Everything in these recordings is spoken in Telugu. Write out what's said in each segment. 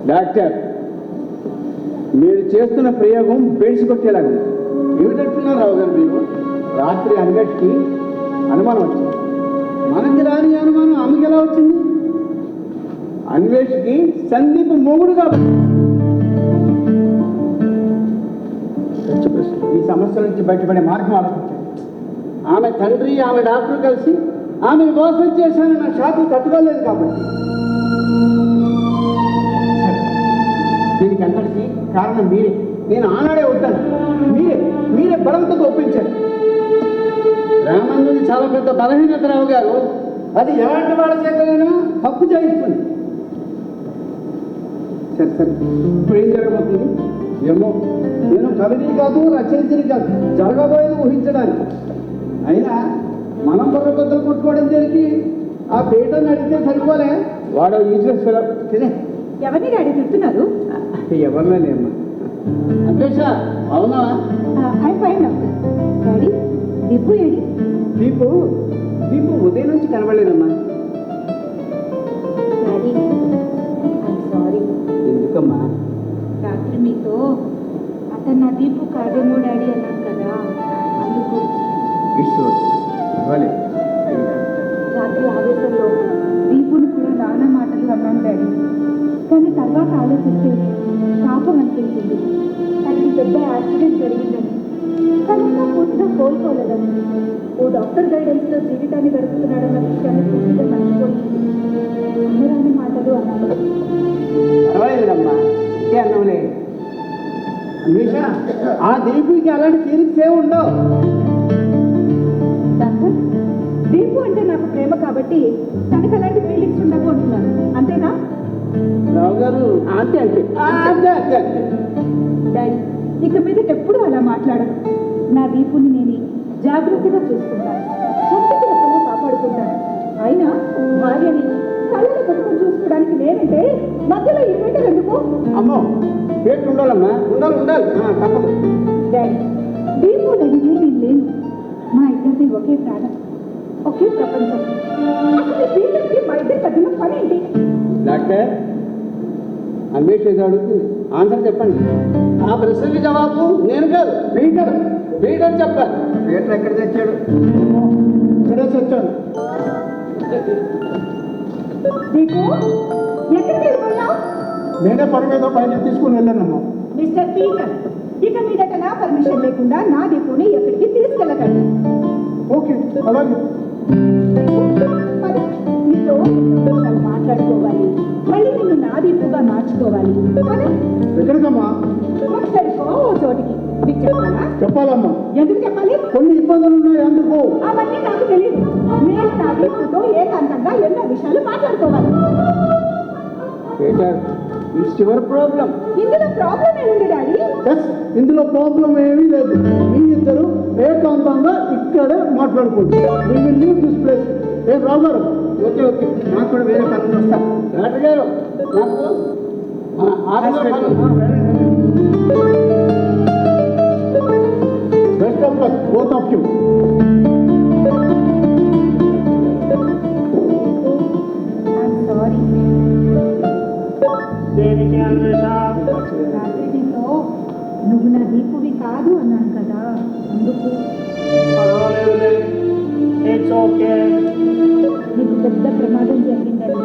డాక్టర్, మీరు చేస్తున్న ప్రయోగం బెడిసికొట్టేలాగా ఏమిటంటున్నారు రావు గారు మీరు? రాత్రి అన్వేష్కి అనుమానం వచ్చింది. మనకి రాని అనుమానం ఆమెకి ఎలా వచ్చింది? అన్వేష్కి సందీప్ మొగుడు కాబట్టి. ఈ సమస్య నుంచి బయటపడే మార్గం ఆలోచించండి. ఆమె తండ్రి ఆమె డాక్టర్ కలిసి ఆమె మోసం చేశానన్న షాకు తట్టుకోలేదు కాబట్టి. దీనికి అంతటికి కారణం మీరే. నేను ఆనాడే వద్దాను. మీరే బలంతో ఒప్పించారు. రామందుని చాలా పెద్ద బలహీనత రావు గారు. అది ఎలాంటి వాళ్ళ చేతనైనా తప్పు చేయిస్తుంది. సరే ఇప్పుడు ఏం జరగబోతుంది ఏమో. నేను కవిని కాదు, రచయితని కాదు, జరగబోయేది ఊహించడానికి. అయినా మనం బుర్ర బద్దలు కొట్టుకోవడం దేనికి? ఆ పీటను అడిగితే సరిపోలే. వాడు యూజ్లెస్ ఫెలో. ఎవరిని డాడీ తిడుతున్నారు? ఎవరిలోనేమ్మా. అంతేషా అవునా? Fine doctor. Daddy Deepu AD? Deepu ఉదయం నుంచి కనబడలేదమ్మా. Daddy I'm sorry. ఎందుకమ్మా? రాత్రి మీతో అతను నా దీపు కాదేమో డాడీ అన్నాను కదా, అందుకు. రాత్రి ఆవేశంలో దీపుని కూడా నానా మాటలు అన్నాను డాడీ. కానీ తర్వాత ఆలోచిస్తే పాపం అనిపించింది. తనకి పెద్ద యాక్సిడెంట్ జరిగిందని, కనుక పూర్తిగా కోలుకోలేదని, ఓ డాక్టర్ గైడెన్స్లో జీవితాన్ని గడుపుతున్నాడన్న విషయాన్ని పూర్తిగా మర్చిపోయింది. అన్నరాని మాటలు అన్నాను. పర్వాలేదమ్మా, ఇంకే అన్నవులే. ఆ దీపుకి అలాంటి ఫీలింగ్స్ ఏమి ఉండవు. డాక్టర్, దీపు అంటే నాకు ప్రేమ కాబట్టి తనకు అలాంటి ఫీలింగ్స్ ఉండవు అంటున్నాను, అంతేనా? రావు గారు అంతే అంతే అంతే అంతే. డాడీ ఇక మీద ఎప్పుడూ అలా మాట్లాడను. నా దీపుని నేను జాగ్రత్తగా చూసుకుంటాను, కంటికి రెక్కలా కాపాడుకుంటాను. అయినా భార్యని కళ్ళలో పెట్టుకుని చూసుకోవడానికి నేనంటే మధ్యలో ఈ పెట్టలు ఎందుకు? అమ్మో, పేరు ఉండాలమ్మా. ఉండాలి తప్పదు. డాడీ దీపు నడిగే నేను లేను. మా ఇద్దరిది ఒకే ప్రాణం, ఒకే ప్రపంచం. అసలు వీళ్ళకి మా ఇద్దరి మధ్యలో పని ఏంటి? డాక్టర్, అన్వేష్ ఏదో అడుగుతుంది, ఆన్సర్ చెప్పండి. ఆ ప్రశ్నకి జవాబు నేను కాదు, పీటర్ చెప్పాలి. పీటర్ ఎక్కడ తెచ్చాడు? ఇక్కడే తెచ్చాడు. దీపు ఎక్కడికి వెళ్ళిపోయావు? నేనే పని మీద బయట తీసుకుని వెళ్ళానమ్మా. మిస్టర్ పీటర్, ఇక మీదట నా పర్మిషన్ లేకుండా నా దీపుని ఎక్కడికి తీసుకెళ్ళకండి. ఓకే అలాగే. నీతో విషయాలు మాట్లాడుకోవాలి, మళ్ళీ నిన్ను నా దీపుగా మార్చుకోవాలి. ఎక్కడికమ్మా? సరిపో ఓ చోటికి. మీకు చెప్పాలా? చెప్పాలమ్మా. ఎందుకు చెప్పాలి? కొన్ని ఇబ్బందులు ఉన్నాయి అందుకు. అవన్నీ నాకు తెలియదు. నేను నా దీపుతో ఏకాంతంగా ఎన్నో విషయాలు మాట్లాడుకోవాలి. Peter, it's your problem. ఇందులో ప్రాబ్లం ఏముంది డాడీ? ఇందులో ప్రాబ్లం ఏమీ లేదు. మీ ఇద్దరు ఏకాంతంగా ఇక్కడే మాట్లాడుకోండి. We will leave this place. ఏ రావు గారు? ఓకే నాకు కూడా వేరే పని వస్తా. Doctor garu best of luck both of you. Sorry. రాత్రి నీతో నువ్వు నా దీపువి కాదు అన్నాను కదా, అందుకు. నీకు పెద్ద ప్రమాదం జరిగిందని,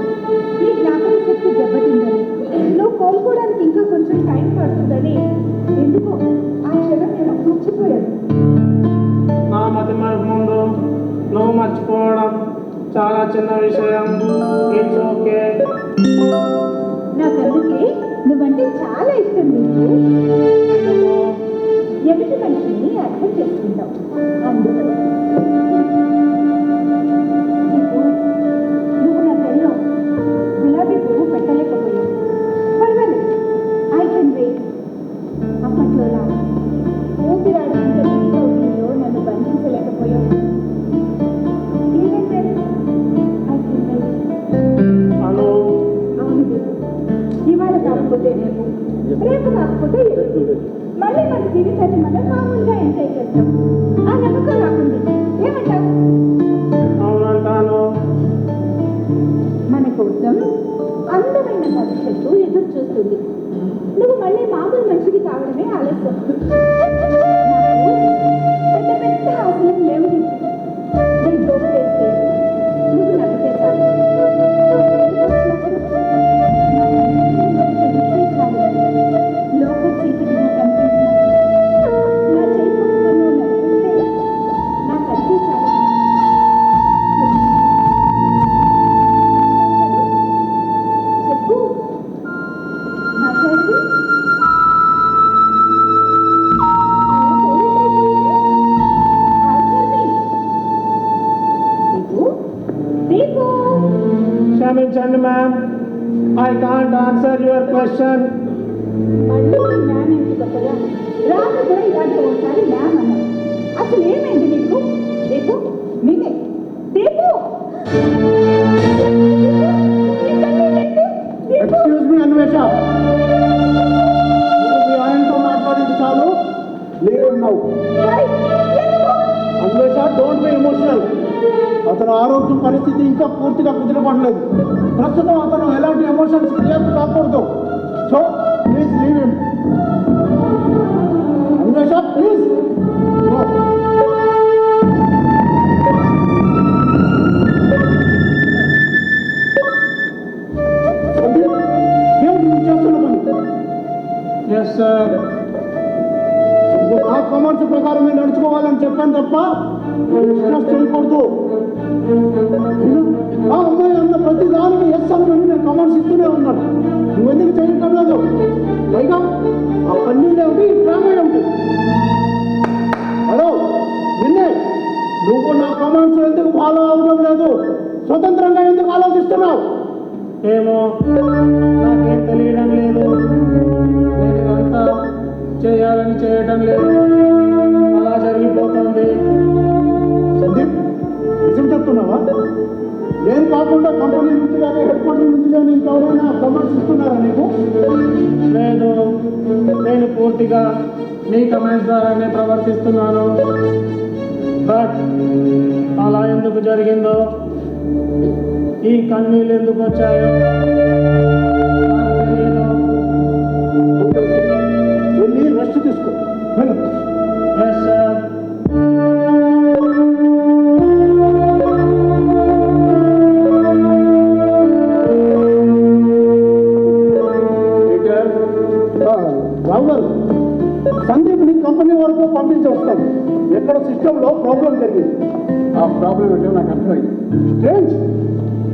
నీ జ్ఞాపక శక్తి దెబ్బతిందని, నువ్వు కోలుకోవడానికి ఇంకా కొంచెం టైం పడుతుందని ఎందుకో ఆ క్షణం నేను మర్చిపోయాను. నా మతి ముందు నువ్వు మర్చిపోవడం చాలా చిన్న విషయం. It's okay. నాకు అందుకే నువ్వంటే చాలా ఇష్టం. నీకు ఎదుటి మనిషిని అర్థం చేసుకుంటావు, అందుకు. నువ్వు నా కళ్ళలో గులాబీ పువ్వు పెట్టలేకపోయావు. పర్వాలేదు, ఐ కెన్ వెయిట్. అప్పట్లోలా ఊపిరాడినంత నీలో నన్ను బంధించలేకపోయావు. ఇవాళ కాకపోతే రేపు కాకపోతే మళ్ళీ మన జీవితాన్ని మనం మామూలుగా ఎంజాయ్ చేస్తాం. ఆ నమ్మకం రాకుంది. ఏమంటావు? అవునంటాను. మన కోసం అందమైన భవిష్యత్తు ఎదురు చూస్తుంది. రావడమే ఆలస్యం. పెద్ద పెద్ద ఆశలు లేవు నీకు. నేను జోక్ చేస్తే నువ్వు నవ్వితే చాలు. లోకం చీకటి నాకు కనిపించిన నా చేయి పట్టుకొని నువ్వు నడిపిస్తే నాకు అదే చాలు. చెప్పు మాట్లాడి క్షమించండి ma'am, I can't answer your question. మళ్ళీ మ్యామ్ ఏంటి కొత్తగా? రాను కూడా ఇలాంటి ఒకసారి మ్యామ్ అన్నాను. అసలు ఏమైంది నీకు? దీపు నేనే దీపు. ఎక్స్క్యూజ్ మీ అన్వేష, మీ ఆయనతో మాట్లాడింది చాలు, మీరు ఉన్నావు. Anvesha, don't be emotional. అతను ఆరోగ్య పరిస్థితి ఇంకా పూర్తిగా కుదిరపడలేదు. ప్రస్తుతం అతను ఎలాంటి ఎమోషన్స్ క్రియేట్ కాకూడదు. So please leave him. Anvesha please. Yes sir. నా కమర్స్ ప్రకారం నడుచుకోవాలని చెప్పాను తప్ప డిస్కస్ చేయకూడదు. ఆ అమ్మాయి అన్న ప్రతి దానికి ఎస్ అని నేను కమెంట్స్ ఇస్తూనే ఉన్నాను. నువ్వు ఎందుకు చేయటం లేదు? పైగా ఆ పన్నీళ్ళు ఏమిటి, డ్రామా ఏమిటి? హలో నిన్నే, నువ్వు నా కమెంట్స్ ఎందుకు ఫాలో అవడం లేదు? స్వతంత్రంగా ఎందుకు ఆలోచిస్తున్నావు? ఏమో, నాకేం తెలియడం లేదు. నేను ఇదంతా చేయాలని చేయడం లేదు, అలా జరిగిపోతుంది. సందీప్, నిజం చెప్తున్నావా? నేను కాకుండా కంపెనీ నుంచి కానీ హెడ్ క్వార్టర్ నుంచి కానీ ఇంకెవరైనా కమెంట్స్ ఇస్తున్నారా నీకు? లేదు, నేను పూర్తిగా మీ కమెంట్స్ ద్వారానే ప్రవర్తిస్తున్నాను. బట్ అలా ఎందుకు జరిగిందో, ఈ కన్నీళ్ళు ఎందుకు వచ్చాయో నాకు తెలియదు. వెళ్ళి రెస్ట్ తీసుకో. వెళ్ళు. Yes sir. రావు గారు, సందీప్ని కంపెనీ వరకు పంపించి వస్తాను. ఎక్కడ సిస్టంలో ప్రాబ్లం జరిగింది. ఆ ప్రాబ్లం ఏంటో నాకు అర్థమైంది. స్ట్రేంజ్,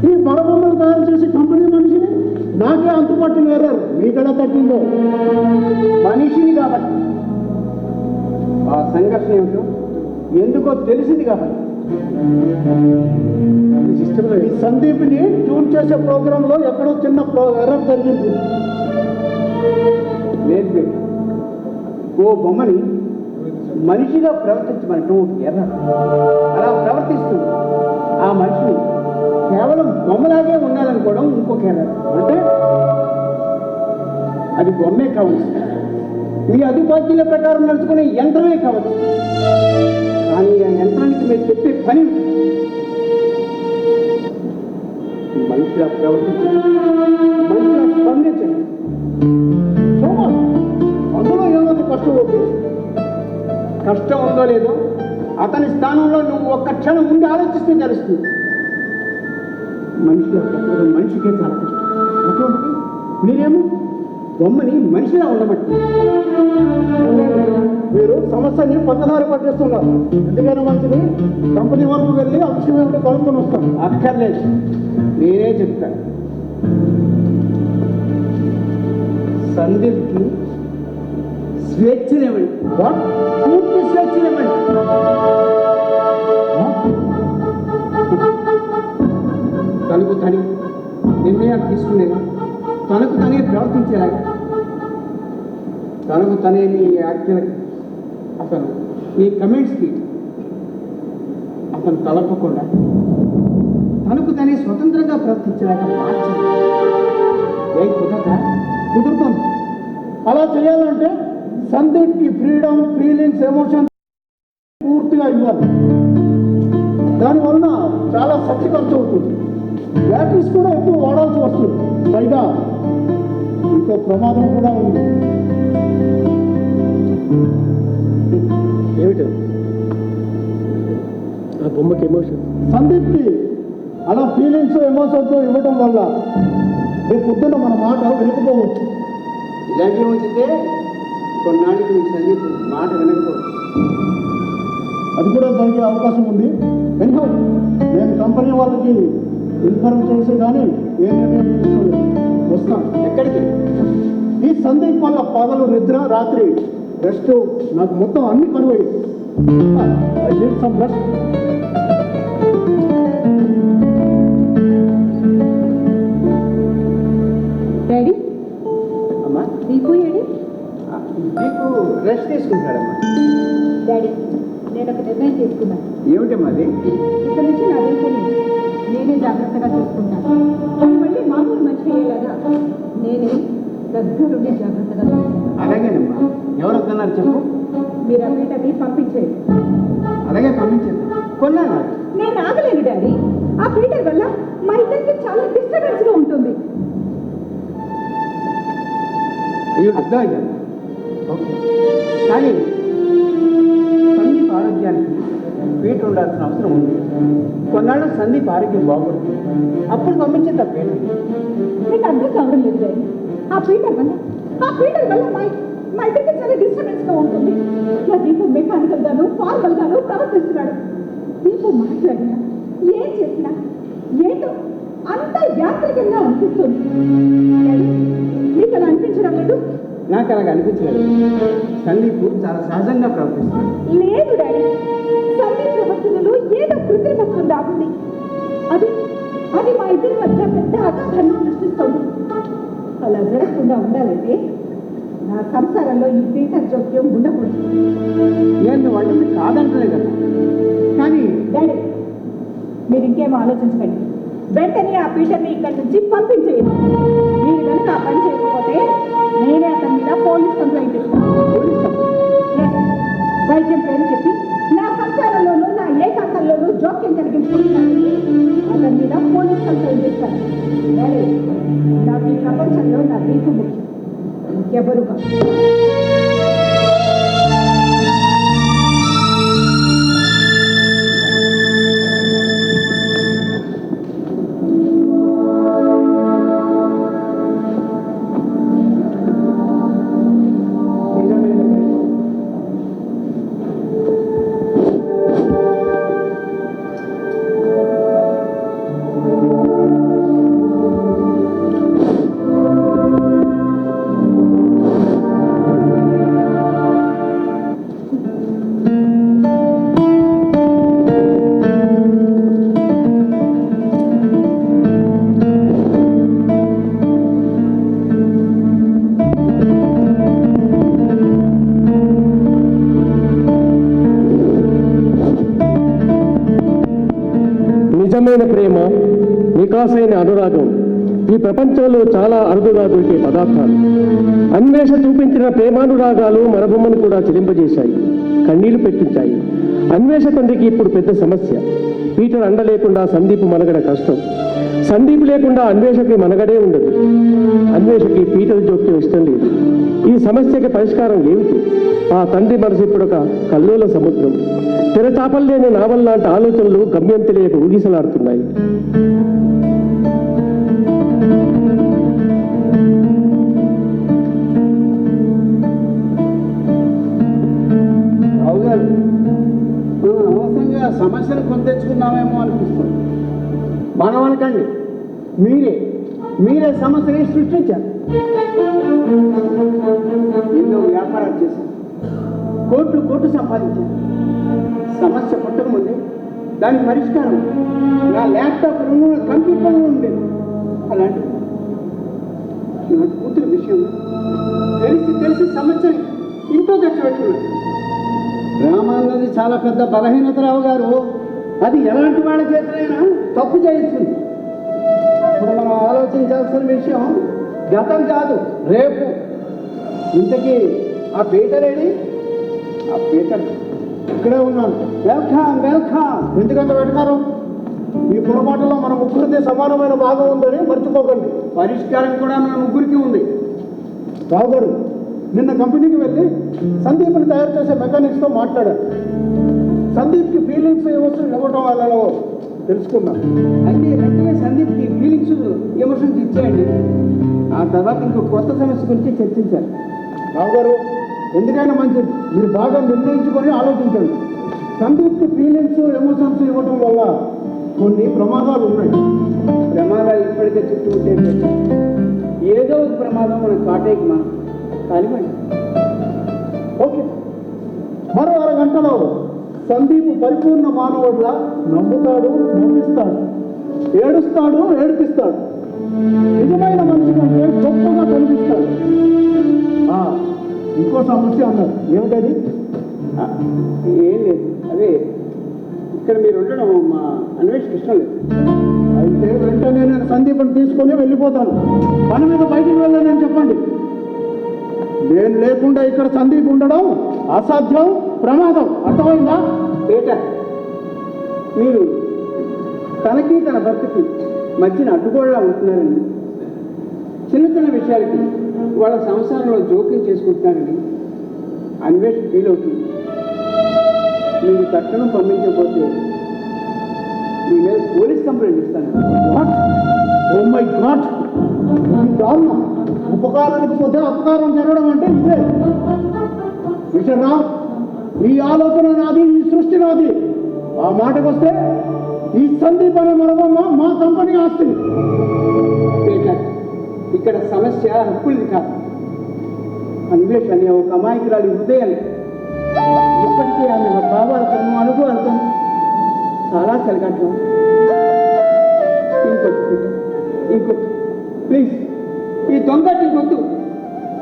ఈ మరబొమ్మలు తయారు చేసి కంపెనీ మనిషిని నాకే అంతుపట్టిన ఎర్రర్ మీకెలా తట్టిందో? మనిషిని కాబట్టి, ఆ సంఘర్షణ ఏమిటో ఎందుకో తెలిసింది కాబట్టి ఈ సందీప్ని ట్యూన్ చేసే ప్రోగ్రాంలో ఎక్కడో చిన్న ఎర్రర్ జరిగింది. లేదు, ఓ బొమ్మని మనిషిగా ప్రవర్తించమంటూ ఎర్రర్. అలా ప్రవర్తిస్తూ ఆ మనిషిని కేవలం బొమ్మలాగే ఉండాలనుకోవడం ఇంకొక ఎర్రర్. అంటే అది బొమ్మే కావచ్చు, మీ అధిపత్యుల ప్రకారం నడుచుకునే యంత్రమే కావచ్చు. కానీ ఆ యంత్రానికి మీరు చెప్పే పని మనిషిలా ప్రవర్తించండి, మనిషిలా స్పందించండి. సోమా, అందులో ఏమైనా కష్టం అవుతుంది? కష్టం ఉందో లేదో అతని స్థానంలో నువ్వు ఒక్క క్షణం ఉండి ఆలోచిస్తే తెలుస్తుంది. మనిషిలో ప్రతిరోజు మనిషికే చాలా కష్టం. అటువంటిది మీరేమో బొమ్మని మనిషిలా ఉండబట్టి మీరు సమస్యని పక్కదారి పట్టిస్తున్నారు. ఎందుకైనా మంచిది కంపెనీ వరకు వెళ్ళి ఆ విషయం ఏమిటో కనుక్కొని వస్తాను. అక్కర్లేదు, నేనే చెప్తాను. సందీప్కి స్వేచ్ఛనివ్వండి. పూర్తి స్వేచ్ఛనివ్వండి. తనకు తని నిర్ణయాలు తీసుకునేలా, తనకు తనే ప్రవర్తించేలాగా, తనకు తనే నీ యాక్చువల్గా అతను నీ కమెంట్స్కి అతను తలపకుండా తనకు తనే స్వతంత్రంగా ప్రవర్తించేలాగా మార్చాలి. ఏం కుదురుతుంది. అలా చేయాలంటే సందీప్కి ఫ్రీడమ్, ఫీలింగ్స్, ఎమోషన్స్ పూర్తిగా ఇవ్వాలి. దానివలన చాలా శక్తి ఖర్చు అవుతుంది. బ్యాటరీస్ కూడా ఎక్కువ వాడాల్సి వస్తుంది. పైగా ఇంకో ప్రమాదం కూడా ఉంది. ఏమిటి ఆ బొమ్మకి ఎమోషన్? సందీప్కి అలా ఫీలింగ్స్ ఎమోషన్స్ ఇవ్వటం వల్ల రేపు పొద్దున్న మన మాట వినకపోవచ్చు. ఇలాంటివి ఉంచితే కొన్నాళ్ళకి మీకు సందీప్ మాట వినకపోవచ్చు. అది కూడా జరిగే అవకాశం ఉంది. ఎన్నో నేను కంపెనీ వాళ్ళకి ఇన్ఫార్మ్ చేసి కానీ ఏ నిర్ణయం తీసుకోలేదు. వస్తాను. ఎక్కడికి? ఈ సందీప్ వల్ల పగలు నిద్ర, రాత్రి రెస్ట్, నాకు మొత్తం అన్ని కనువయ్యి. I need some rest. Daddy అమ్మా, దీపు ఏడి? నీకు రెస్ట్ తీసుకుంటాడమ్మా. డాడీ నేను ఒక నిర్ణయం తీసుకున్నాను. ఏమిటమ్మా అది? ఇక్కడ నుంచి నా దీపుని నేనే జాగ్రత్తగా చూసుకుంటాను. తను మళ్ళీ మామూలు మనిషి అయ్యేలాగా నేనే దగ్గరుండి జాగ్రత్తగా చూసుకుంటాను. అలాగేనమ్మా. ఎవరు వస్తున్నారు చెప్పు. మీరు ఆ పీటర్ని పంపించేది. అలాగే పంపించండి. కొన్నాను. నేను ఆగలేను డాడీ. ఆ పీటర్ వల్ల మా ఇద్దరికి చాలా డిస్టర్బెన్స్గా ఉంటుంది. అర్థమైందమ్మా. ఓకే, కానీ సందీప్ ఆరోగ్యానికి పీట ఉండాల్సిన అవసరం ఉంది. కొన్నాళ్ళు సందీప్ ఆరోగ్యం బాగుంటుంది, అప్పుడు పంపించే తప్పేంటి? మీకు అర్థం కావడం లేదు డాడీ. ఆ పీటర్ వల్ల మా ఇద్దరికి చాలా డిస్టర్బెన్స్గా ఉంటుంది. నా దీపు మెకానికల్ గాను ఫార్మల్ గాను ప్రవర్తిస్తున్నాడు. దీపు మాట్లాడినా ఏం చేసినా ఏంటో అంత యాంత్రికంగా అనిపిస్తుంది. డాడీ, మీకు అలా అనిపించడం లేదు? నాకు అలాగ అనిపించలేదు. సందీప్ చాలా సహజంగా ప్రవర్తిస్తున్నాడు. లేదు డాడీ, సందీప్ ప్రవర్తనలో ఏదో కృత్రిమత్వం దాగుంది. అది మా ఇద్దరి మధ్య పెద్ద అగాధాన్ని సృష్టిస్తుంది. అలా జరగకుండా ఉండాలంటే నా సంసారంలో ఈ పీటర్ జోక్యం ఉండకూడదు. నేను వంటని కాదంటలేదమ్మా, కానీ డాడీ మీరు ఇంకేం ఆలోచించకండి. వెంటనే ఆ పీటర్ని ఇక్కడి నుంచి పంపించేయండి. మీరు కనుక ఆ పని చేయకపోతే నేనే అతని మీద పోలీస్ కంప్లైంట్ ఇస్తాను. Yes, వైద్యం పేరు చెప్పి నా సంసారంలోనూ నా ఏకాంతంలోనూ జోక్యం కలిగించుకుంటానని అతని మీద పోలీస్ కంప్లైంట్ ఇస్తాను. డాడీ, నాకు ఈ ప్రపంచంలో నా దీపు ముఖ్యం, ఇంకెవరు కాదు. నిజమైన ప్రేమ, వికాసైన అనురాగం ఈ ప్రపంచంలో చాలా అరుదుగా దొరికే పదార్థాలు. అన్వేష చూపించిన ప్రేమానురాగాలు మన బొమ్మను కూడా చెలింపజేశాయి, కన్నీళ్లు పెట్టించాయి. అన్వేష తండ్రికి ఇప్పుడు పెద్ద సమస్య. పీటర్ అండ లేకుండా సందీప్ మనగడ కష్టం. సందీప్ లేకుండా అన్వేషకి మనగడే ఉండదు. అన్వేషకి పీటర్ జోక్యం ఇష్టం లేదు. ఈ సమస్యకి పరిష్కారం ఏమిటి? ఆ తండ్రి మనసు ఇప్పుడు ఒక కల్లోల సముద్రం. తెరచాపల్లేని నావల్ లాంటి ఆలోచనలు గమ్యం తెలియక ఊగిసలాడుతున్నాయి. అవుగారు, అనవసరంగా సమస్యను కొని తెచ్చుకున్నామేమో అనిపిస్తుంది. మనం అనకండి, మీరే సమస్యని సృష్టించారు. ఎన్నో వ్యాపారాలు చేశారు, కోట్లు సంపాదించారు. సమస్య పుట్టకముందే దాని పరిష్కారం నా ల్యాప్టాప్ కంప్యూటర్లో ఉండేది. అలాంటి నా కూతురు విషయంలో తెలిసి సమస్యని ఇంట్లో తెచ్చిపెట్టుకున్నాను. రామాన్నది చాలా పెద్ద బలహీనత రావు గారు. అది ఎలాంటి వాళ్ళ చేతులైనా తప్పు చేయిస్తుంది. ఇప్పుడు మనం ఆలోచించాల్సిన విషయం గతం కాదు, రేపు. ఇంతకీ ఆ పీటర్ ఏడి? ఆ పీటర్ ఇక్కడే ఉన్నాను. వెల్కమ్. ఎందుకంత పెట్టుకారు? ఈ పొరపాటులో మన ముగ్గురిది సమానమైన భాగం ఉందని మర్చిపోకండి. పరిష్కారం కూడా మన ముగ్గురికి ఉంది. రావు గారు, నిన్న కంపెనీకి వెళ్ళి సందీప్ని తయారు చేసే మెకానిక్స్తో మాట్లాడారు. సందీప్కి ఫీలింగ్స్ ఇవ్వటం వల్ల తెలుసుకున్నాను. అయితే వెంటనే సందీప్కి ఫీలింగ్స్ ఎమోషన్స్ ఇచ్చేయండి. ఆ తర్వాత ఇంకో కొత్త సమస్య గురించి చర్చించారు. రావు గారు, ఎందుకైనా మంచిది, మీరు బాగా నిర్ణయించుకొని ఆలోచించండి. సందీప్కి ఫీలింగ్స్ ఎమోషన్స్ ఇవ్వటం వల్ల కొన్ని ప్రమాదాలు ఉన్నాయి. ప్రమాదాలు ఇప్పటికే చుట్టూ ఉంటే ఏదో ఒక ప్రమాదం మన కాటేకి మనం కానివ్వండి. ఓకే, మరో అరగంటలో సందీప్ పరిపూర్ణ మానవుడిలా నవ్వుతాడు, నవ్విస్తాడు, ఏడుస్తాడు, ఏడిపిస్తాడు, నిజమైన మనిషి కంటే గొప్పగా కనిపిస్తాడు. ఇంకో సమస్య అన్నారు, ఏమిటది? ఏం లేదు, అదే ఇక్కడ మీరు ఉండడం మా అన్వేషణకి ఇష్టం లేదు. అయితే వెంటనే నేను సందీప్ని తీసుకొని వెళ్ళిపోతాను. పని మీద బయటికి వెళ్ళానని చెప్పండి. నేను లేకుండా ఇక్కడ సందీప్ ఉండడం అసాధ్యం, ప్రమాదం. అర్థమైందా? పీటర్, మీరు తనకి తన భర్తకి మధ్యన అడ్డుగోడలా ఉంటున్నారండి. చిన్న చిన్న విషయాలకి వాళ్ళ సంసారంలో జోక్యం చేసుకుంటున్నారండి. అన్వేషణ ఫీల్ అవుతుంది. మీరు తక్షణం పంపించకపోతే మీ మీద పోలీస్ కంప్లైంట్ ఇస్తాను. వాట్? Oh my God! ఈ దారుణం. ఉపకారానికి పోతే అపకారం జరగడం అంటే ఇదే. మిస్టర్ రావ్, ఈ ఆలోచన నాది, ఈ సృష్టి నాది. ఆ మాటకు వస్తే ఈ సందీప్ అనే మరొక మా కంపెనీ ఆస్తి. పీటర్, ఇక్కడ సమస్య హక్కులది కాదు. అన్వేష్ అనే ఒక అమాయకురాలి హృదయాన్ని ఇప్పటికే ఆమె భావాలతో అనుభవాలతో చాలా చలిగట్లం. ఇంకొద్దు పీటర్, ఇంకొద్దు ప్లీజ్. ఈ దొంగటి ఇంకొద్దు.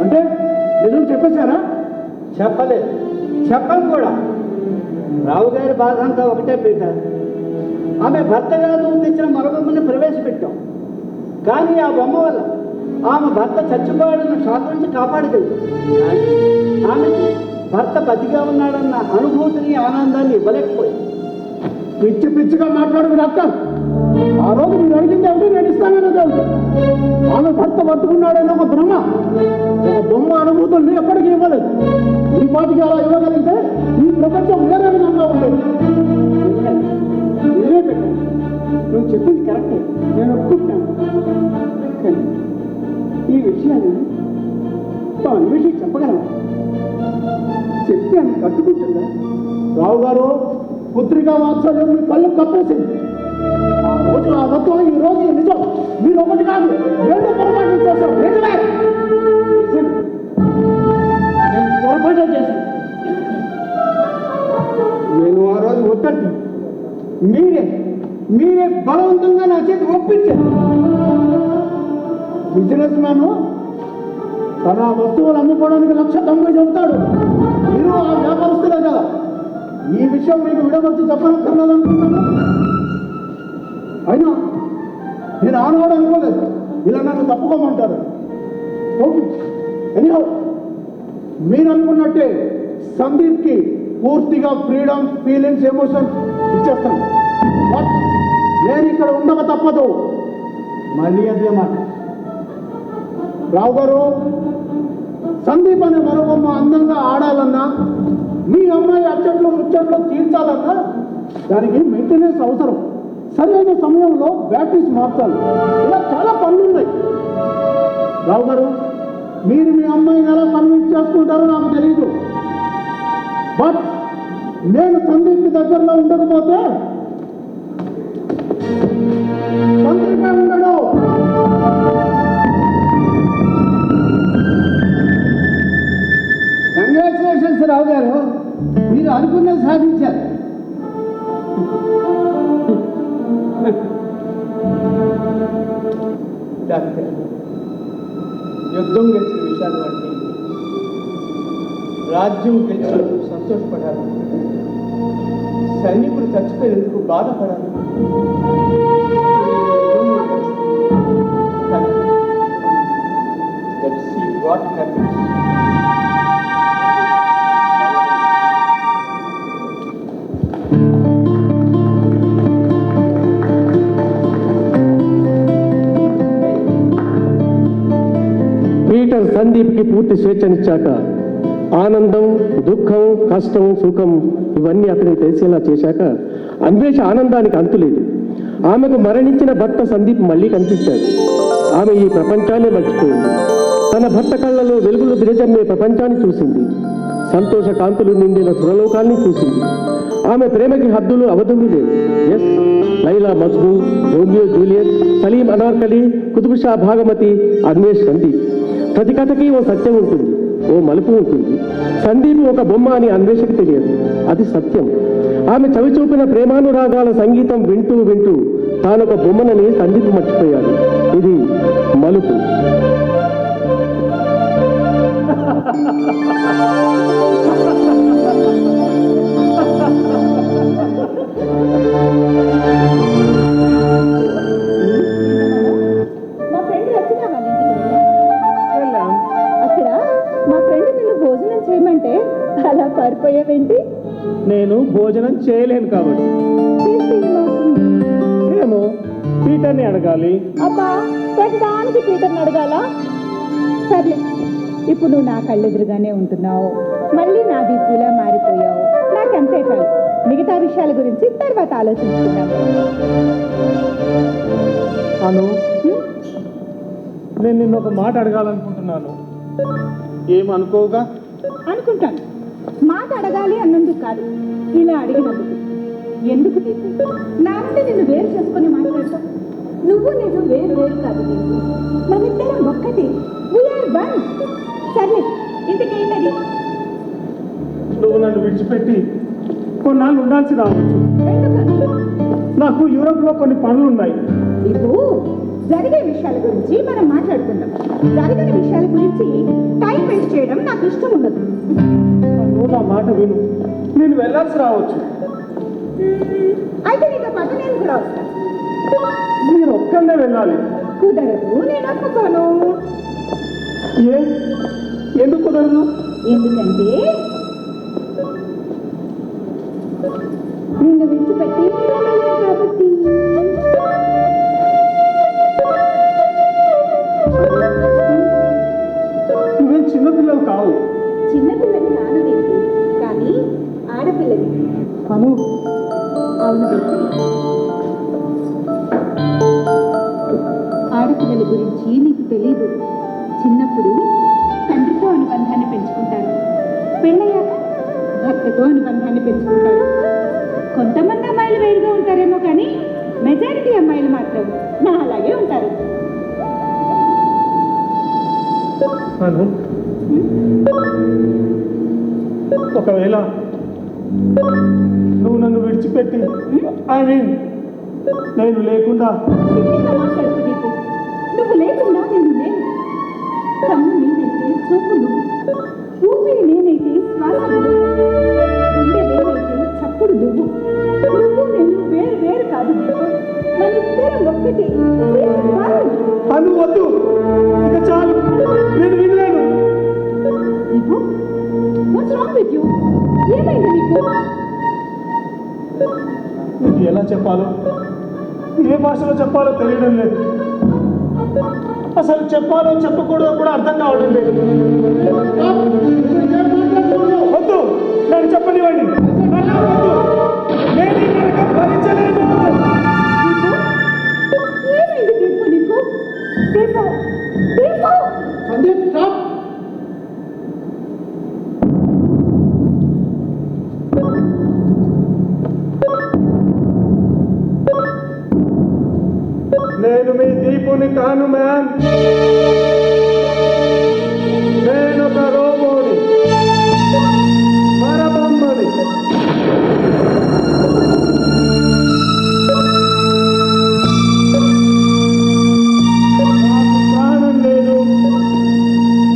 అంటే నిజం చెప్పేశారా? చెప్పలేదు, చెప్పను కూడా. రావు గారి బాధ అంతా ఒకటే పీటర్. ఆమె భర్త గారు తెచ్చిన మరో బొమ్మని ప్రవేశపెట్టాం. కానీ ఆ బొమ్మ వల్ల ఆమె భర్త చచ్చిపోయాడన్న షాక్ నుంచి కాపాడగలదు. ఆమెకు భర్త బతిగా ఉన్నాడన్న అనుభూతిని, ఆనందాన్ని ఇవ్వలేకపోయింది. పిచ్చి పిచ్చిగా మాట్లాడుకు డాక్టర్. ఆ రోజు మీరు అడిగింది ఏమిటి, నేను ఇస్తానని తెలుసు. ఆమె భర్త బతుకున్నాడని ఒక భ్రమ, ఒక బొమ్మ అనుభూతుల్ని ఎప్పటికీ ఇవ్వలేదు. ఈ పాటికి అలా ఇవ్వగలిగితే ఈ ప్రపంచం వేరే విధంగా ఉండేది. నిజమే పెట్టాను, నువ్వు చెప్పింది కరెక్టే, నేను ఒప్పుకుంటాను. కానీ ఈ విషయాన్ని మా అన్వేషణ చెప్పగలవా? చెప్తే ఆమె కట్టుకుంటుందా? రావు గారు, పుత్రికా వాత్సల్యం మీ కళ్ళు కప్పేసింది. ఆ రోజు ఆ అబద్ధం, ఈ రోజు ఈ నిజం. మీరు ఒకటి కాదు, రెండు పొరపాటు చేశారు. నిజమే, నేను పొరపాటు చేశాను. నేను ఆ రోజు వద్దంటే మీరే బలవంతంగా నా చేతి ఒప్పించారు. బిజినెస్ మ్యాన్ తన వస్తువులు అమ్ముకోవడానికి 1,90,000 చెబుతాడు. మీరు ఆ వ్యాపారస్తులే కదా. ఈ విషయం మీకు విడమర్చి చెప్పనక్కర్లేదనుకున్నాను. అయినా నేను ఆనవాడు అనుకోలేదు. ఇలా నన్ను తప్పుకోమంటారు. ఓకే, ఎనీహౌ, మీరు అనుకున్నట్టే సందీప్కి పూర్తిగా ఫ్రీడమ్, ఫీలింగ్స్, ఎమోషన్స్ ఇచ్చేస్తాను. బట్ నేను ఇక్కడ ఉండక తప్పదు. మళ్ళీ అదే మాట. రావు గారు, సందీప్ అనే మరొకమ్మ అందంగా ఆడాలన్నా, మీ అమ్మాయి అచ్చట్లు ముచ్చట్లు తీర్చాలన్నా దానికి మెయింటెనెన్స్ అవసరం. సరైన సమయంలో బ్యాటరీస్ మార్చాలి. ఇలా చాలా పనులు ఉన్నాయి. రావు గారు, మీరు మీ అమ్మాయిని ఎలా కన్విన్స్ చేసుకుంటారో నాకు తెలియదు. బట్ నేను సందీప్ దగ్గరలో ఉండకపోతే సందీపే ఉండడు. కంగ్రాచులేషన్స్ రావు గారు, మీరు అనుకున్నది సాధించారు. డాక్టర్, యుద్ధం గెలిచిన విషయాలు అంటే రాజ్యం గెలిచినందుకు సంతోషపడాలి, సైనికులు చచ్చిపోయేందుకు బాధపడాలి. Let's see what happens. Peter Sandeep సందీప్కి పూర్తి స్వేచ్ఛనిచ్చాక ఆనందం, దుఃఖం, కష్టం, సుఖం ఇవన్నీ అతనికి తెలిసేలా చేశాక అన్వేష ఆనందానికి అంతులేదు. ఆమెకు మరణించిన భర్త సందీప్ మళ్ళీ కనిపించాడు. ఆమె ఈ ప్రపంచాన్ని మర్చిపోయింది. తన భర్త కళ్ళలో వెలుగులు విరజమ్మే ప్రపంచాన్ని చూసింది. సంతోష కాంతులు నిండిన సురలోకాన్ని చూసింది. ఆమె ప్రేమకి హద్దులు అవధులు లేవు. Yes, Laila Majnu, Romeo Juliet, Salim Anarkali, Qutub Shah Bhagmati, Anvesh Sandeep. ప్రతి కథకి ఓ సత్యం ఉంటుంది, ఓ మలుపు ఉంటుంది. సందీప్ ఒక బొమ్మ అని అన్వేషకు తెలియదు, అది సత్యం. ఆమె చవిచూపిన ప్రేమానురాగాల సంగీతం వింటూ వింటూ తానొక బొమ్మనని సందీప్ మర్చిపోయాడు. ఇది మలుపు. మా ఫ్రెండ్ రచన వాళ్ళ ఇంటికి వెళ్ళాం. అక్కడ మా ఫ్రెండ్ నిన్ను భోజనం చేయమంటే అలా పారిపోయావేంటి? నేను భోజనం చేయలేను కాబట్టి. చేస్తే ఏమవుతుంది? ఏమో, పీటర్ని అడగాలి. అబ్బా, ప్రతిదానికి పీటర్ని అడగాలా? సర్లే, ఇప్పుడు నువ్వు నా కళ్ళెదురుగానే ఉంటున్నావు, మళ్ళీ నా దీపులా మారిపోయావు. నాకంతే చాలు. మిగతా విషయాల గురించి తర్వాత ఆలోచించుకుందాం. అను, నేను నిన్న ఒక మాట అడగాలనుకుంటున్నాను. ఏమనుకోగా? అనుకుంటాను. మాట అడగాలి అన్నందుకు కాదు, ఇలా అడిగినందుకు. ఎందుకు దీపు నా నుండి నిన్ను వేరు చేసుకొని మాట్లాడతావు? నువ్వు నేను వేరు వేరు కాదు దీపు, మనిద్దరం ఒక్కటి. We are one. సర్లే, ఇంతకేంటది? నువ్వు నన్ను విడిచిపెట్టి కొన్నాళ్ళు ఉండాల్సి రావచ్చు. ఎందుకు? నాకు యూరోప్లో కొన్ని పనులు ఉన్నాయి. దీపు, జరిగే విషయాల గురించి మనం మాట్లాడుకుందాం. జరిగిన విషయాల గురించి టైం వేస్ట్ చేయడం నాకు ఇష్టం ఉండదు. నువ్వు నా మాట విను, నేను వెళ్ళాల్సి రావచ్చు. అయితే నీతో పాటు నేను కూడా వస్తాను. మీరు ఒక్కనే వెళ్ళాలి. కుదరదు, నేను ఒప్పుకోను. ఎందుకు కుదరదు? ఎందుకంటే నిన్ను విడిచిపెట్టి కాబట్టి. నువ్వేం చిన్నపిల్లలు కావు. చిన్నపిల్లని కాదు దీపు, కానీ ఆడపిల్లని. అను, అవును దీపు. ఆడపిల్లల గురించి నీకు తెలీదు. చిన్నప్పుడు తండ్రితో అనుబంధాన్ని పెంచుకుంటారు, పెళ్ళయ్యాక భర్తతో అనుబంధాన్ని పెంచుకుంటారు. కొంతమంది అమ్మాయిలు వేరుగా ఉంటారేమో, కానీ మెజారిటీ అమ్మాయిలు మాత్రం నా అలాగే ఉంటారు. అను, ఒకవేళ నువ్వు నన్ను విడిచిపెట్టి, ఐ మీన్ నేను లేకుండా. సిగ్గుగా మాట్లాడుతూ దీపు, నువ్వు లేకుండా నేను లేను. కన్ను నేనైతే చూపు నువ్వు, ఊపిరి నేనైతే శ్వాస నువ్వు, గుండె నేనైతే చప్పుడు నువ్వు. నువ్వు నేను వేరు వేరు కాదు దీపు, మనిద్దరం ఒక్కటి. అను, వద్దు, ఇక చాలు, నేను వినలేను. Deepu, what's wrong with you? ఏమైంది నీకు? నీకు ఎలా చెప్పాలో, ఏ భాషలో చెప్పాలో తెలియడం లేదు. అసలు చెప్పాలో చెప్పకూడదో కూడా అర్థం కావడం లేదు. వద్దు, నేను చెప్పనివ్వండి. నేను ఈ నరకం భరించలేను. ఏమైంది దీపు నీకు? దీపు, దీపు! సందీప్, స్టాప్. నేను మీ దీపుని కాను మ్యామ్. నేను ఒక రోబోని, మరబొమ్మని. నాకు ప్రాణం లేదు,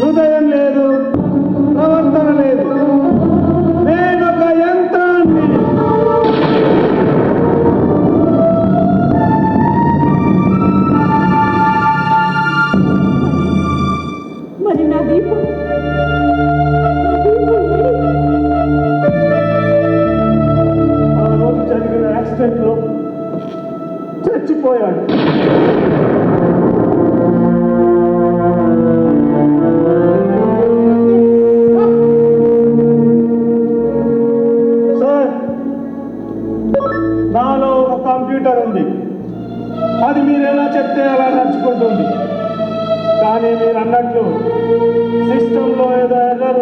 హృదయం లేదు, ప్రవర్తన లేదు. నేనొక యంత్రాన్ని.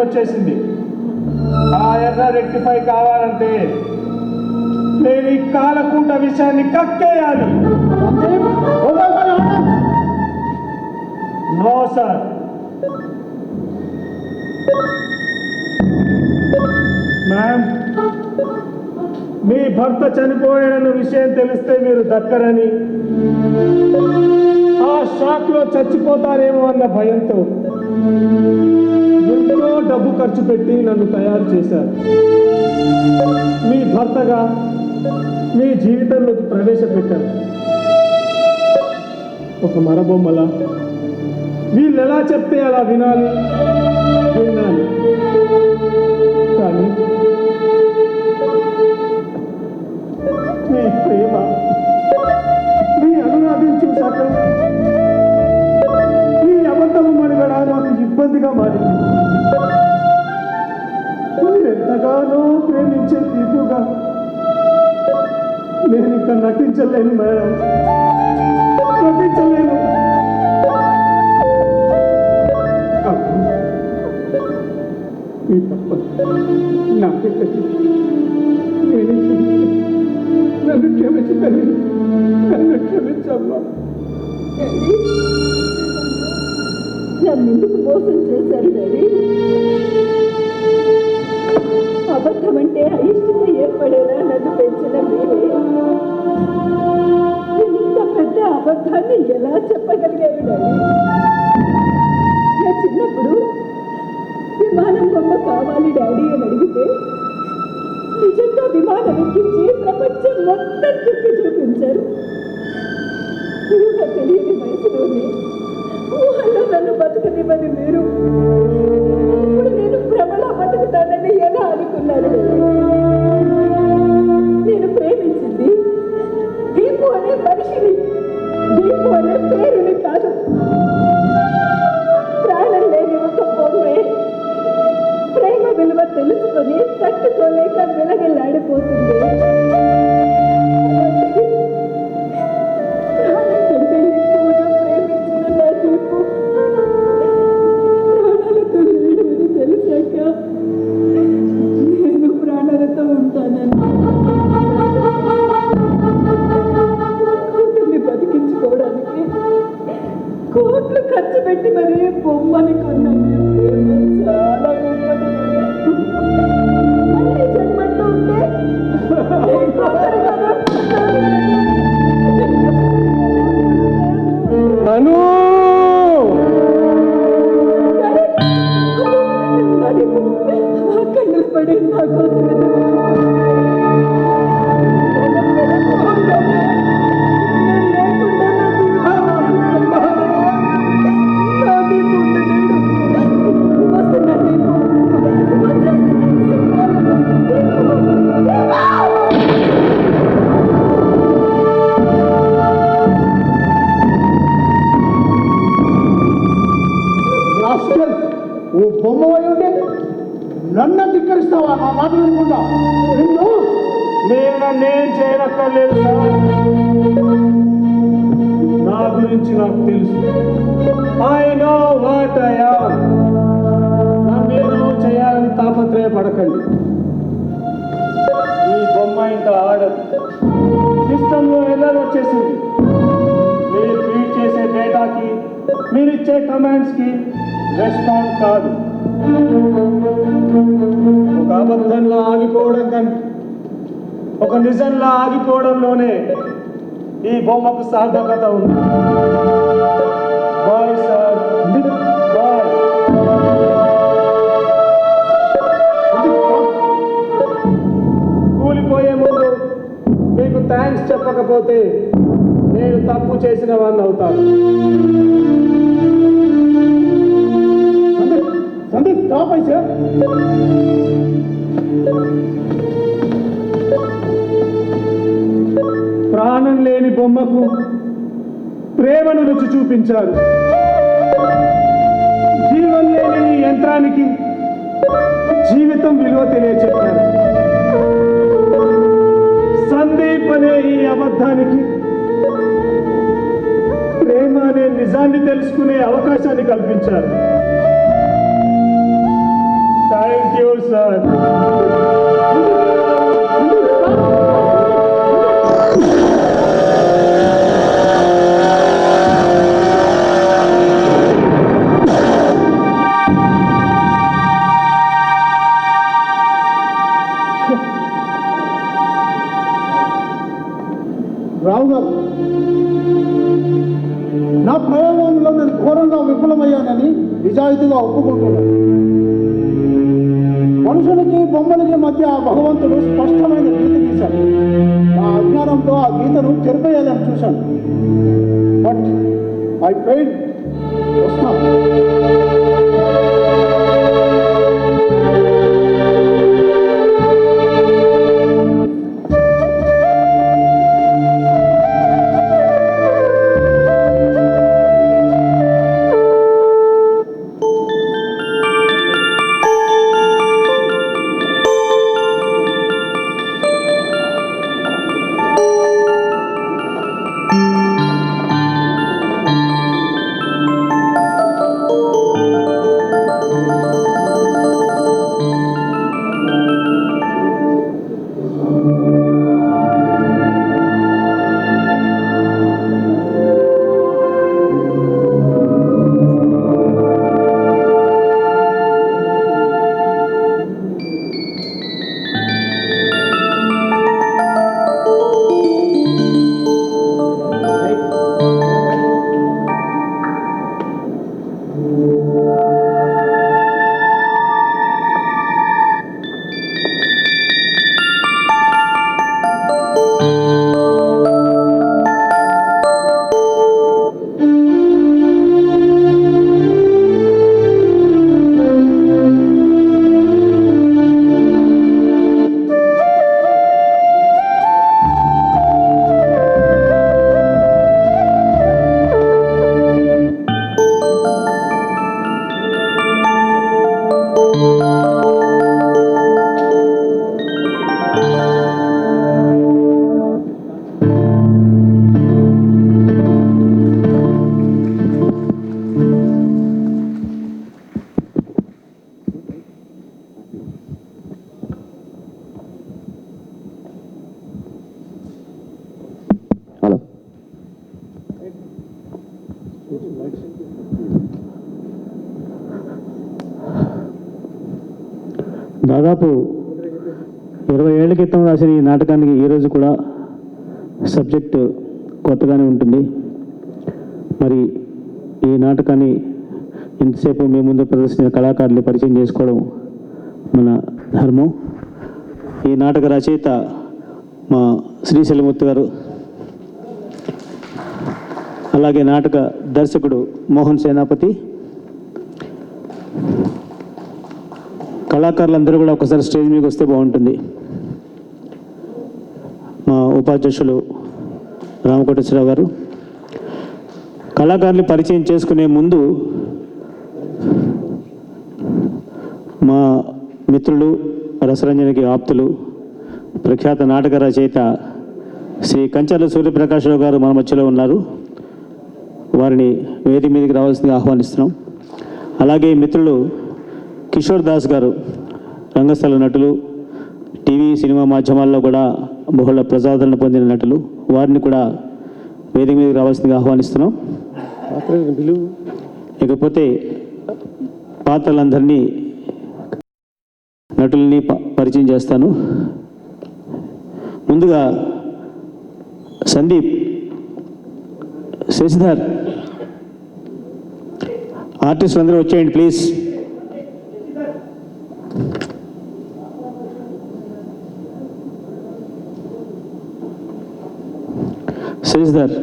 వచ్చేసింది. ఆ ఎర్ర రెక్టిఫై కావాలంటే నేను ఈ కాలకూట విషయాన్ని కక్కేయాలి. నో సార్, మ్యామ్, మీ భర్త చనిపోయాడన్న విషయం తెలిస్తే మీరు దక్కరని, ఆ షాక్ లో చచ్చిపోతారేమో అన్న భయంతో ఎంతో డబ్బు ఖర్చు పెట్టి నన్ను తయారు చేశారు. మీ భర్తగా మీ జీవితంలోకి ప్రవేశపెట్టారు. ఒక మరబొమ్మలా వీళ్ళు ఎలా చెప్తే అలా వినాలి, విన్నాను. కానీ మీ ప్రేమ, మీ అనురాగం చూశాక ఈ అబద్ధము మనుగడ నాకు ఇబ్బందిగా మారింది. మీరెంతగానో ప్రేమించే తీపుగా నేను ఇక్కడ నటించలేను మేడం, నటించలేను. ఈ తప్ప నాకే తెలియదు. నన్ను క్షమించండి, నన్ను క్షమించమ్మా. నన్ను ఎందుకు మోసం చేశారు డాడీ? అబద్ధం అంటే అయిష్టత ఏర్పడేలా నన్ను పెంచిన మీరే ఇంత పెద్ద అబద్ధాన్ని ఎలా చెప్పగలిగారు డాడీ? నా చిన్నప్పుడు విమానం బొమ్మ కావాలి డాడీ అని అడిగితే నిజంగా విమానం ఎక్కించి ప్రపంచం మొత్తం తిప్పి చూపించారు. ఊహ తెలియని వయసులోనే ఊహల్లో నన్ను బతుకనివ్వని మీరు ఇప్పుడు నేను భ్రమలో బతుకుతానని ఎలా అనుకున్నారు? నేను ప్రేమించింది దీపు అనే మనిషిని, దీపు అనే పేరుని కాదు. ప్రాణం లేని ఒక బొమ్మే ప్రేమ విలువ తెలుసుకొని తట్టుకోలేక వెలగెల్లాడిపోతుంది. ప్రాణం కంటే ఎక్కువగా ప్రేమించిన నా దీపు ప్రాణాలతో లేడని తెలిసాక నేను ప్రాణాలతో ఉంటానని కూతుర్ని బతికించుకోవడానికి కోట్లు ఖర్చు పెట్టి మరీ బొమ్మని కొన్నాను. చాలా గొప్పది. మళ్ళీ జన్మంటూ ఉంటే అను కన్నులు పడి నా కోసం ఓ బొమ్మ అయి ఉంటే నన్ను ధిక్కరిస్తావా? నా మాట వినకుండా నిన్ను నేను నన్నేం చేయనక్కర్లేదు సార్. నా గురించి నాకు తెలుసు. I know what I am. నన్నేదో చేయాలని తాపత్రయపడకండి. ఈ బొమ్మ ఇంకా ఆడదు. సిస్టంలో ఎర్రర్ వచ్చేసింది. మీరు ఫీడ్ చేసే డేటాకి, మీరు ఇచ్చే కమాండ్స్కి రెస్పాండ్ కాదు. ఒక అబద్ధంలో ఆగిపోవడం కంటే ఒక నిజంలా ఆగిపోవడంలోనే ఈ బొమ్మకు సార్థకత ఉంది. Bye sir, bye. కూలిపోయే ముందు మీకు థ్యాంక్స్ చెప్పకపోతే నేను తప్పు చేసిన వాడిని అవుతాను. సందీప్ స్టాప్ అయ్యి సార్. ప్రాణం లేని బొమ్మకు ప్రేమను రుచి చూపించారు. జీవం లేని ఈ యంత్రానికి జీవితం విలువ తెలియచెప్పారు. సందీప్ అనే ఈ అబద్ధానికి ప్రేమ అనే నిజాన్ని తెలుసుకునే అవకాశాన్ని కల్పించారు. నిజాయితీగా ఒప్పుకుంటున్నాడు. మనుషులకి బొమ్మలకి మధ్య భగవంతుడు స్పష్టమైన గీత గీశాడు. నా అజ్ఞానంతో ఆ గీతను చెరిపేయాలని చూశాను. But I paid. వస్తాను. దాదాపు 20 ఏళ్ల క్రితం రాసిన ఈ నాటకానికి ఈరోజు కూడా సబ్జెక్టు కొత్తగానే ఉంటుంది. మరి ఈ నాటకాన్ని ఇంతసేపు మీ ముందు ప్రదర్శించిన కళాకారులు పరిచయం చేసుకోవడం మన ధర్మం. ఈ నాటక రచయిత మా శ్రీశైలమూర్తి గారు, అలాగే నాటక దర్శకుడు మోహన్ సేనాపతి. కళాకారులందరూ కూడా ఒకసారి స్టేజ్ మీదకి వస్తే బాగుంటుంది. మా ఉపాధ్యక్షులు రామకోటేశ్వరరావు గారు. కళాకారులు పరిచయం చేసుకునే ముందు మా మిత్రులు, రసరంజనికి ఆప్తులు, ప్రఖ్యాత నాటక రచయిత శ్రీ కంచర్ల సూర్యప్రకాశ్రావు గారు మన మధ్యలో ఉన్నారు. వారిని వేదిక మీదకి రావాల్సిందిగా ఆహ్వానిస్తున్నాం. అలాగే మిత్రులు కిషోర్ దాస్ గారు, రంగస్థల నటులు, టీవీ సినిమా మాధ్యమాల్లో కూడా బహుళ ప్రజాదరణ పొందిన నటులు. వారిని కూడా వేదిక మీదకి రావాల్సిందిగా ఆహ్వానిస్తున్నాం. ఇకపోతే పాత్రలందరినీ, నటుల్ని పరిచయం చేస్తాను. ముందుగా సందీప్, శశిధర్, ఆర్టిస్టులు అందరూ వచ్చేయండి please. Sasidhar,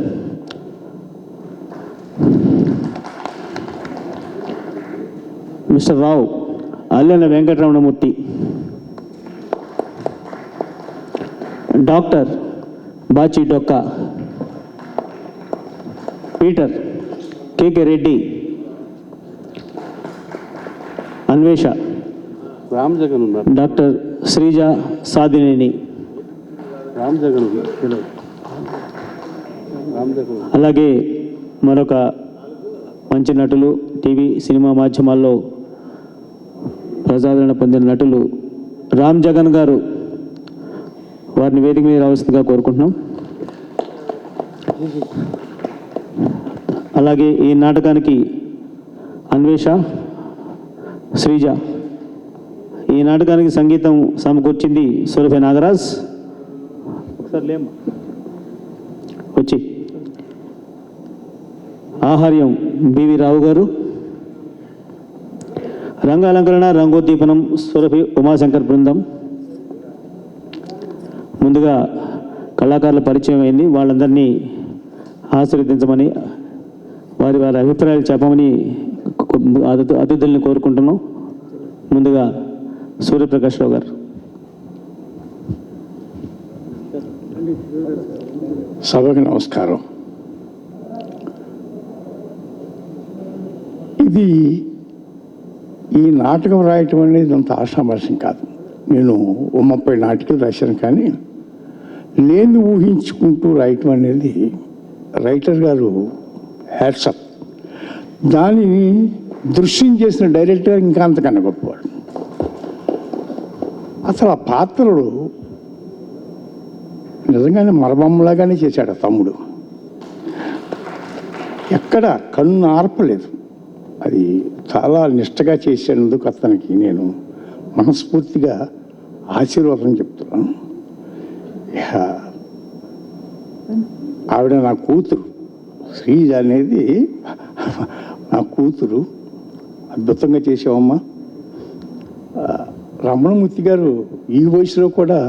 mister Rao, Allena Venkataramanamurthy, doctor Bachi Dokka, Peter KK Reddy, Anvesha, Ram Jagan ఉన్నారు, డాక్టర్ శ్రీజ సాదినేని, రామ్ జగన్, రామ్ జగన్, అలాగే మరొక మంచి నటులు, టీవీ సినిమా మాధ్యమాల్లో ప్రజాదరణ పొందిన నటులు రామ్ జగన్ గారు. వారిని వేదిక మీద రావాల్సిందిగా కోరుకుంటున్నాం. అలాగే ఈ నాటకానికి అన్వేష, శ్రీజ. ఈ నాటకానికి సంగీతం సమకూర్చింది సురభి నాగరాజ్. ఒకసారి లేమ్మా వచ్చి. ఆహార్యం బివి రావు గారు. రంగాలంకరణ రంగోద్దీపనం సురభి ఉమాశంకర్ బృందం. ముందుగా కళాకారుల పరిచయం అయింది. వాళ్ళందరినీ ఆశీర్వదించమని వారి వారి అభిప్రాయాలు చెప్పమని అతిథుల్ని కోరుకుంటున్నాం. ముందుగా సూర్యప్రకాష్ రావు గారు. సభకు నమస్కారం. ఇది ఈ నాటకం రాయటం అనేది అంత ఆషామాషం కాదు. నేను 30 నాటకాలు రాశాను, కానీ లేని ఊహించుకుంటూ రాయటం అనేది రైటర్ గారు హ్యాట్సప్. దానిని దృశ్యం చేసిన డైరెక్టర్ ఇంకా అంతకన్నా గొప్పవాడు. అసలు ఆ పాత్రలు నిజంగానే మరబొమ్మలాగానే చేశాడు ఆ తమ్ముడు. ఎక్కడ కన్ను ఆర్పలేదు. అది చాలా నిష్టగా చేసేందుకు అతనికి నేను మనస్ఫూర్తిగా ఆశీర్వాదం చెప్తున్నాను. ఆవిడ నా కూతురు, శ్రీజ అనేది నా కూతురు. అద్భుతంగా చేసావమ్మా. రమణమూర్తి గారు ఈ వయసులో కూడా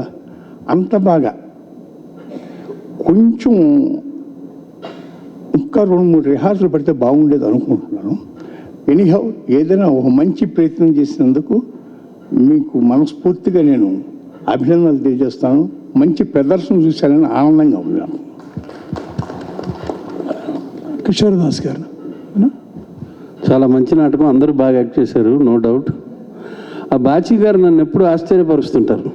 అంత బాగా, కొంచెం ఇంకా 2-3 రిహార్సల్ పడితే బాగుండేది అనుకుంటున్నాను. ఎనీహౌ, ఏదైనా ఒక మంచి ప్రయత్నం చేసినందుకు మీకు మనస్ఫూర్తిగా నేను అభినందనలు తెలియజేస్తాను. మంచి ప్రదర్శన చూశానని ఆనందంగా ఉన్నాను. కిషోర్ దాస్ గారు చాలా మంచి నాటకం, అందరూ బాగా యాక్ట్ చేశారు, నో డౌట్. ఆ బాచి గారు నన్ను ఎప్పుడు ఆశ్చర్యపరుస్తుంటారు.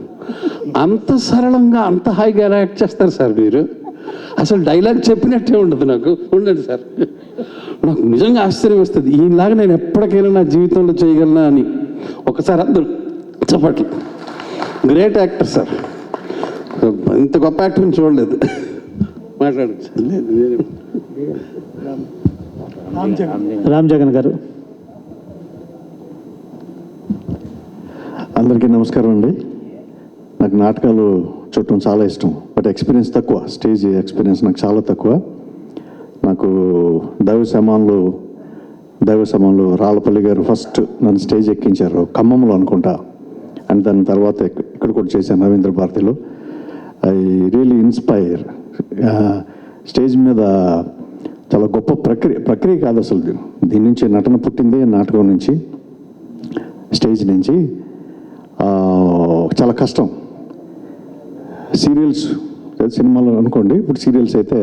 అంత సరళంగా అంత హాయిగా ఎలా యాక్ట్ చేస్తారు సార్ మీరు? అసలు డైలాగ్ చెప్పినట్టే ఉండదు. నాకు ఉండండి సార్, నాకు నిజంగా ఆశ్చర్యం వస్తుంది. ఈయనలాగా నేను ఎప్పటికైనా నా జీవితంలో చేయగలనా అని. ఒకసారి అందరూ చప్పట్లు. గ్రేట్ యాక్టర్ సార్, ఇంత గొప్ప యాక్టర్ని చూడలేదు. మాట్లాడచ్చు. రామ్ జగన్ గారు. అందరికీ నమస్కారం అండి. నాకు నాటకాలు చూడటం చాలా ఇష్టం, బట్ ఎక్స్పీరియన్స్ తక్కువ. స్టేజ్ ఎక్స్పీరియన్స్ నాకు చాలా తక్కువ. నాకు దైవ సమాన్లు రాళ్ళపల్లి గారు ఫస్ట్ నన్ను స్టేజ్ ఎక్కించారు, ఖమ్మంలో అనుకుంటా. అండ్ దాని తర్వాత ఇక్కడ కూడా చేశాను, రవీంద్ర భారతిలో. I really inspire. స్టేజ్ మీద చాలా గొప్ప ప్రక్రియ కాదు అసలు. దీని నుంచి నటన పుట్టిందే, నాటకం నుంచి, స్టేజ్ నుంచి. చాలా కష్టం. సీరియల్స్, సినిమాలు అనుకోండి, ఇప్పుడు సీరియల్స్ అయితే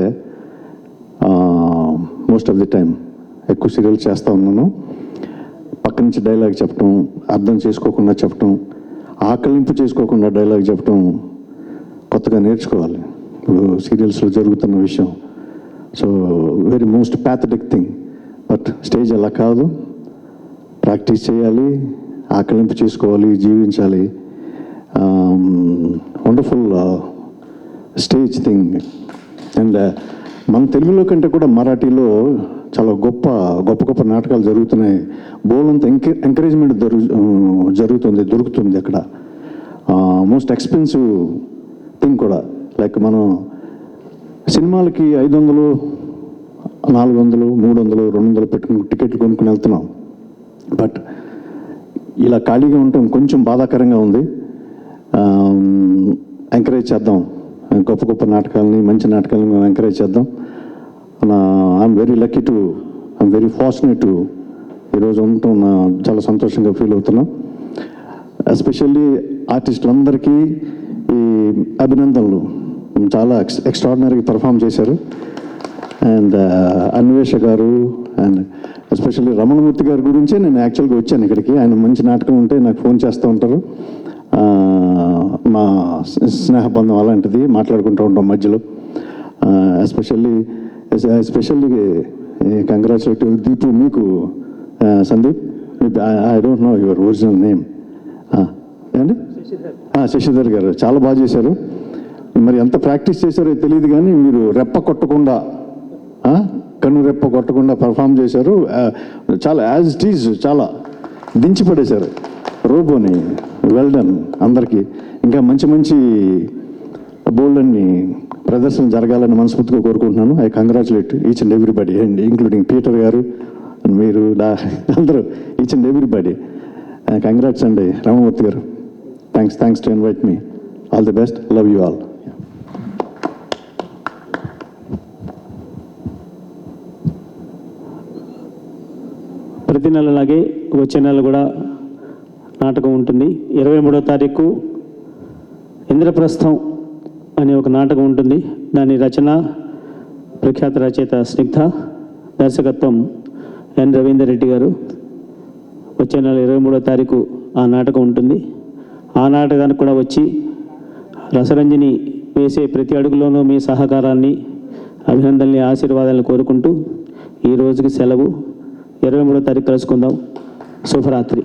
మోస్ట్ ఆఫ్ ది టైం ఎక్కువ సీరియల్స్ చేస్తూ ఉన్నాను. పక్క నుంచి డైలాగ్ చెప్పడం, అర్థం చేసుకోకుండా చెప్పడం, ఆకలింపు చేసుకోకుండా డైలాగ్ చెప్పడం కొత్తగా నేర్చుకోవాలి ఇప్పుడు సీరియల్స్లో జరుగుతున్న విషయం. So very most pathetic thing. But stage అలా కాదు, ప్రాక్టీస్ చేయాలి, ఆకలింపు చేసుకోవాలి, జీవించాలి. Wonderful stage thing. అండ్ మన తెలుగులో కంటే కూడా మరాఠీలో చాలా గొప్ప నాటకాలు జరుగుతున్నాయి. బోలంత ఎంకరేజ్మెంట్ దొరుకుతుంది అక్కడ. మోస్ట్ ఎక్స్పెన్సివ్ థింగ్ కూడా. లైక్ మనం సినిమాలకి 500, 400, 300, 200 పెట్టుకుని టికెట్లు కొనుక్కుని వెళ్తున్నాం. బట్ ఇలా ఖాళీగా ఉండటం కొంచెం బాధాకరంగా ఉంది. ఎంకరేజ్ చేద్దాం, గొప్ప నాటకాలని, మంచి నాటకాలని మేము ఎంకరేజ్ చేద్దాం. ఐఎమ్ వెరీ ఫార్చునేట్ ఈరోజు ఉండటం చాలా సంతోషంగా ఫీల్ అవుతున్నాం. ఎస్పెషల్లీ ఆర్టిస్టులందరికీ ఈ అభినందనలు. చాలా ఎక్స్ట్రాడినరీగా పర్ఫామ్ చేశారు. అండ్ అన్వేష గారు అండ్ ఎస్పెషల్లీ రమణమూర్తి గారి గురించే నేను యాక్చువల్గా వచ్చాను ఇక్కడికి. ఆయన మంచి నాటకం ఉంటే నాకు ఫోన్ చేస్తూ ఉంటారు. మా స్నేహబంధం అలాంటిది, మాట్లాడుకుంటూ ఉంటాం మధ్యలో. ఎస్పెషల్లీ కంగ్రాచులేటివ్ దీపు, మీకు Sandeep. I don't know your original name. ఏండి? శశిధర్ గారు చాలా బాగా చేశారు. మరి ఎంత ప్రాక్టీస్ చేశారో తెలియదు, కానీ మీరు కన్ను రెప్ప కొట్టకుండా పర్ఫామ్ చేశారు. చాలా యాజ్ ఇట్ ఈజ్ చాలా దించి పడేశారు రోబోని. వెల్ డన్ అందరికీ. ఇంకా మంచి బోల్డ్ అన్ని ప్రదర్శన జరగాలని మనస్ఫూర్తిగా కోరుకుంటున్నాను. I congratulate each and everybody, and including Peter గారు, మీరు అందరూ, ఈచ్ అండ్ ఎవ్రీబడి. కంగ్రాట్స్ అండి రామమూర్తి గారు. Thanks to invite me. All the best. Love you all. ప్రతి నెలలాగే వచ్చే నెల కూడా నాటకం ఉంటుంది. 23వ తారీఖు ఇంద్రప్రస్థం అనే ఒక నాటకం ఉంటుంది. దాని రచన ప్రఖ్యాత రచయిత స్నిగ్ధ, దర్శకత్వం ఎన్ రవీందర్ రెడ్డి గారు. వచ్చే నెల 23వ తారీఖు ఆ నాటకం ఉంటుంది. ఆ నాటకానికి కూడా వచ్చి రసరంజని వేసే ప్రతి అడుగులోనూ మీ సహకారాన్ని, అభినందనల్ని, ఆశీర్వాదాలను కోరుకుంటూ ఈ రోజుకి సెలవు. 23వ తారీఖు కలుసుకుందాం. శుభరాత్రి.